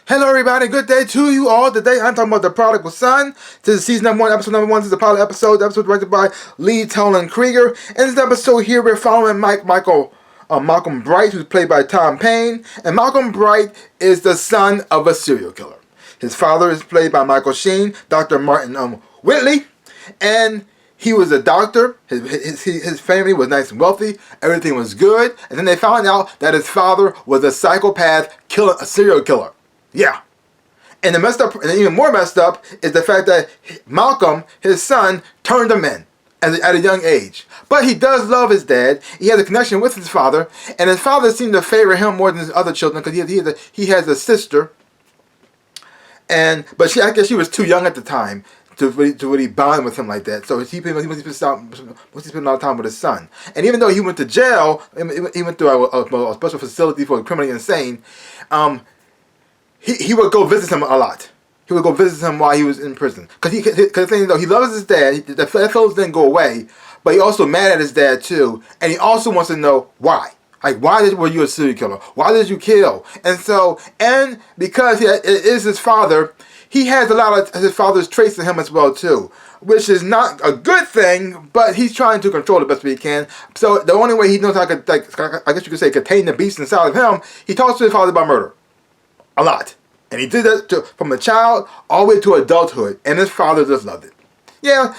Hello everybody, good day to you all. Today I'm talking about The Prodigal Son. This is season number 1, episode number 1. This is the pilot episode. The episode directed by Lee Tolan Krieger. In this episode here, we're following Malcolm Bright, who's played by Tom Payne. And Malcolm Bright is the son of a serial killer. His father is played by Michael Sheen, Dr. Martin Whitley. And he was a doctor. His family was nice and wealthy. Everything was good. And then they found out that his father was a psychopath, a serial killer. Yeah. And even more messed up is the fact that Malcolm, his son, turned him in at a young age. But he does love his dad. He has a connection with his father, and his father seemed to favor him more than his other children because he has a sister. But I guess she was too young at the time to really bond with him like that. So he spent a lot of time with his son. And even though he went to jail, he went to a special facility for the criminally insane. He would go visit him a lot. He would go visit him while he was in prison. Because the thing is, though, he loves his dad. The feelings didn't go away. But he also mad at his dad, too. And he also wants to know why. Like, why were you a serial killer? Why did you kill? And because it is his father, he has a lot of his father's traits in him as well, too. Which is not a good thing, but he's trying to control the best way he can. So the only way he knows how to, I guess you could say, contain the beast inside of him, he talks to his father about murder. A lot. And he did that from a child all the way to adulthood. And his father just loved it. Yeah,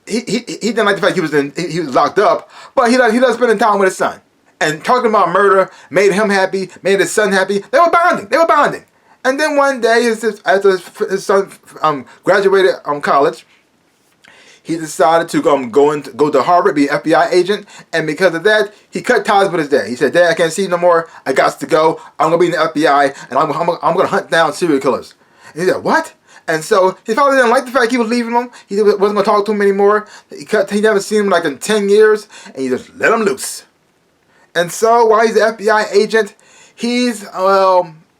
he didn't like the fact he was locked up, but he loved spending time with his son. And talking about murder made him happy, made his son happy. They were bonding. And then one day, after his son graduated college, he decided to go to Harvard, be an FBI agent, and because of that, he cut ties with his dad. He said, "Dad, I can't see you no more. I got to go. I'm gonna be in the FBI, and I'm gonna hunt down serial killers." And he said, "What?" And so his father didn't like the fact he was leaving him. He wasn't gonna talk to him anymore. He never seen him like in 10 years, and he just let him loose. And so while he's an FBI agent, he's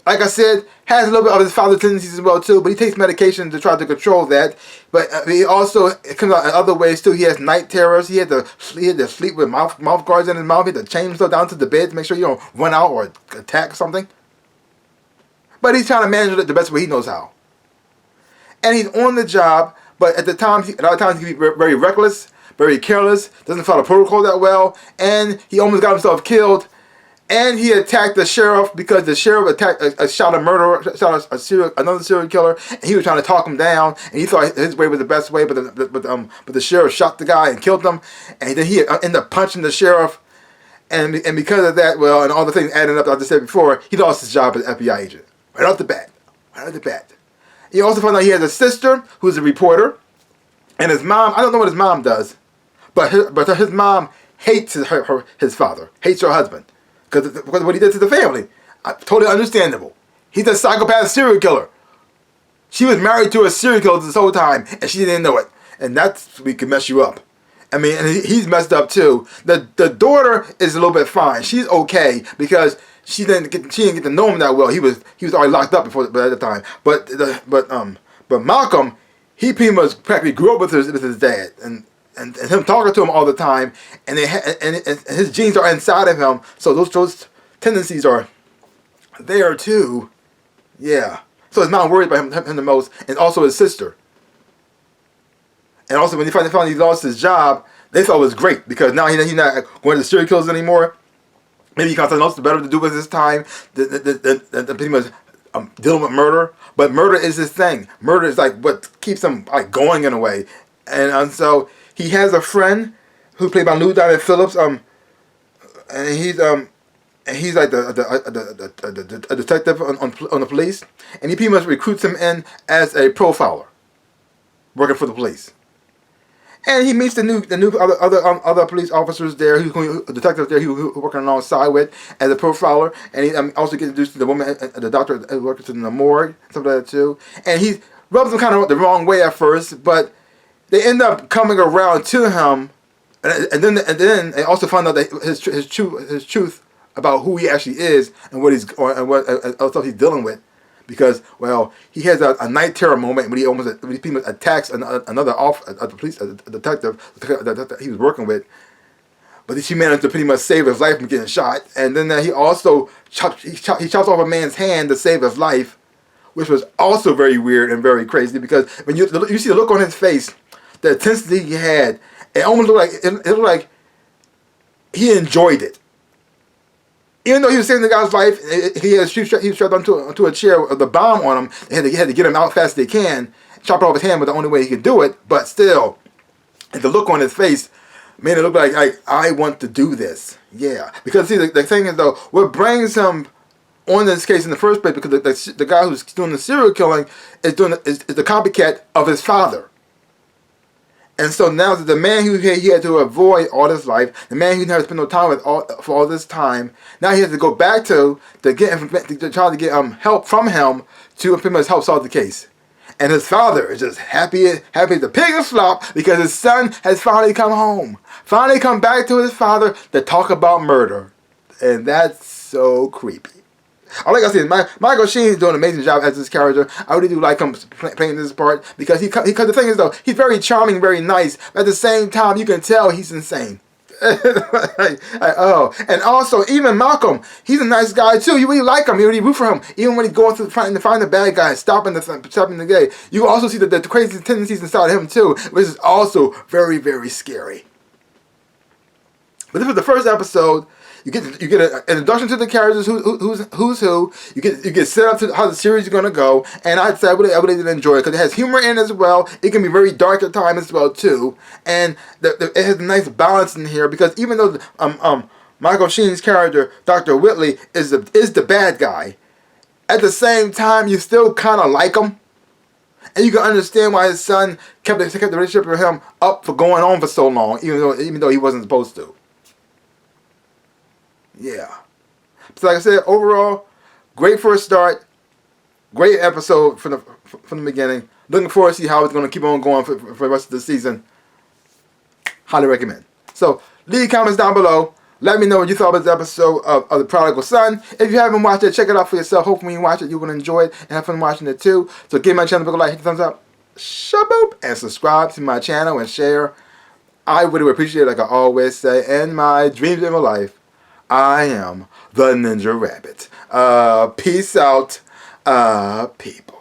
like I said, has a little bit of his father's tendencies as well too, but he takes medication to try to control that. But he also, it comes out in other ways too. He has night terrors. He had to sleep with mouth guards in his mouth. He had to chain himself down to the bed to make sure you don't run out or attack or something. But he's trying to manage it the best way he knows how. And he's on the job, but at the time, a lot of times he can be very reckless, very careless, doesn't follow protocol that well, and he almost got himself killed. And he attacked the sheriff because the sheriff shot another serial killer, and he was trying to talk him down, and he thought his way was the best way, but the sheriff shot the guy and killed him, and then he ended up punching the sheriff, and because of that, well, and all the things adding up, like I said before, he lost his job as an FBI agent right off the bat. He also found out he has a sister who's a reporter, and his mom. I don't know what his mom does, but his mom hates his father, hates her husband. Because what he did to the family. Totally understandable. He's a psychopath serial killer. She was married to a serial killer this whole time, and she didn't know it. And we can mess you up. I mean, and he's messed up too. The daughter is a little bit fine. She's okay because she didn't get to know him that well. He was already locked up at the time. But Malcolm, he pretty much practically grew up with his dad, and him talking to him all the time, and his genes are inside of him, so those tendencies are there too. Yeah. So his mom worried about him the most, and also his sister. And also when they found he lost his job, they thought it was great because now he's not going to serial killers anymore. Maybe he got something else better to do with his time than pretty much dealing with murder. But murder is his thing. Murder is like what keeps him like going in a way, and so. He has a friend who's played by Lou Diamond Phillips, and he's like a detective on the police, and he pretty much recruits him in as a profiler, working for the police. And he meets the other police officers there, detectives there, who working alongside with as a profiler, and he also gets introduced to the woman, the doctor who works in the morgue, something like that too. And he rubs him kind of the wrong way at first, but they end up coming around to him, and then they also find out that his truth about who he actually is and what stuff he's dealing with, because he has a night terror moment when he pretty much attacks another police detective that he was working with, but she managed to pretty much save his life from getting shot, and then he also chops off a man's hand to save his life. which was also very weird and very crazy because when you see the look on his face, the intensity he had, it almost looked like it looked like he enjoyed it. Even though he was saving the guy's life, he was strapped onto a chair with the bomb on him. They had to get him out fast as they can, chop off his hand, but the only way he could do it. But still, the look on his face made it look like I want to do this. Yeah, because see, the thing is though, what brings him on this case in the first place, because the guy who's doing the serial killing is the copycat of his father. And so now the man who he had to avoid all his life, the man who never spent no time with for all this time, now he has to go back to try to get help from him to pretty much help solve the case. And his father is just happy as the pig in slop because his son has finally come home, finally come back to his father to talk about murder, and that's so creepy. Like I said, Michael Sheen is doing an amazing job as this character. I really do like him playing this part because the thing is though, he's very charming, very nice, but at the same time you can tell he's insane. And also even Malcolm, he's a nice guy too. You really like him, you really root for him, even when he's going to find the bad guy, stopping the gay. You also see the crazy tendencies inside of him too, which is also very, very scary. But this was the first episode. You get an introduction to the characters, who's who. You get set up to how the series is gonna go, and I'd say I really did enjoy it because it has humor in it as well. It can be very dark at times as well too, and it has a nice balance in here because even though Michael Sheen's character Dr. Whitley is the bad guy, at the same time you still kind of like him, and you can understand why his son kept the relationship with him up for going on for so long, even though he wasn't supposed to. Yeah. So like I said, overall, great for a start. Great episode from the beginning. Looking forward to see how it's going to keep on going for the rest of the season. Highly recommend. So leave comments down below. Let me know what you thought about this episode of The Prodigal Son. If you haven't watched it, check it out for yourself. Hopefully when you watch it, you're going to enjoy it and have fun watching it too. So give my channel a big like, hit the thumbs up, shaboop, and subscribe to my channel and share. I really would appreciate it, like I always say, in my dreams in my life. I am the Ninja Rabbit. Peace out, people.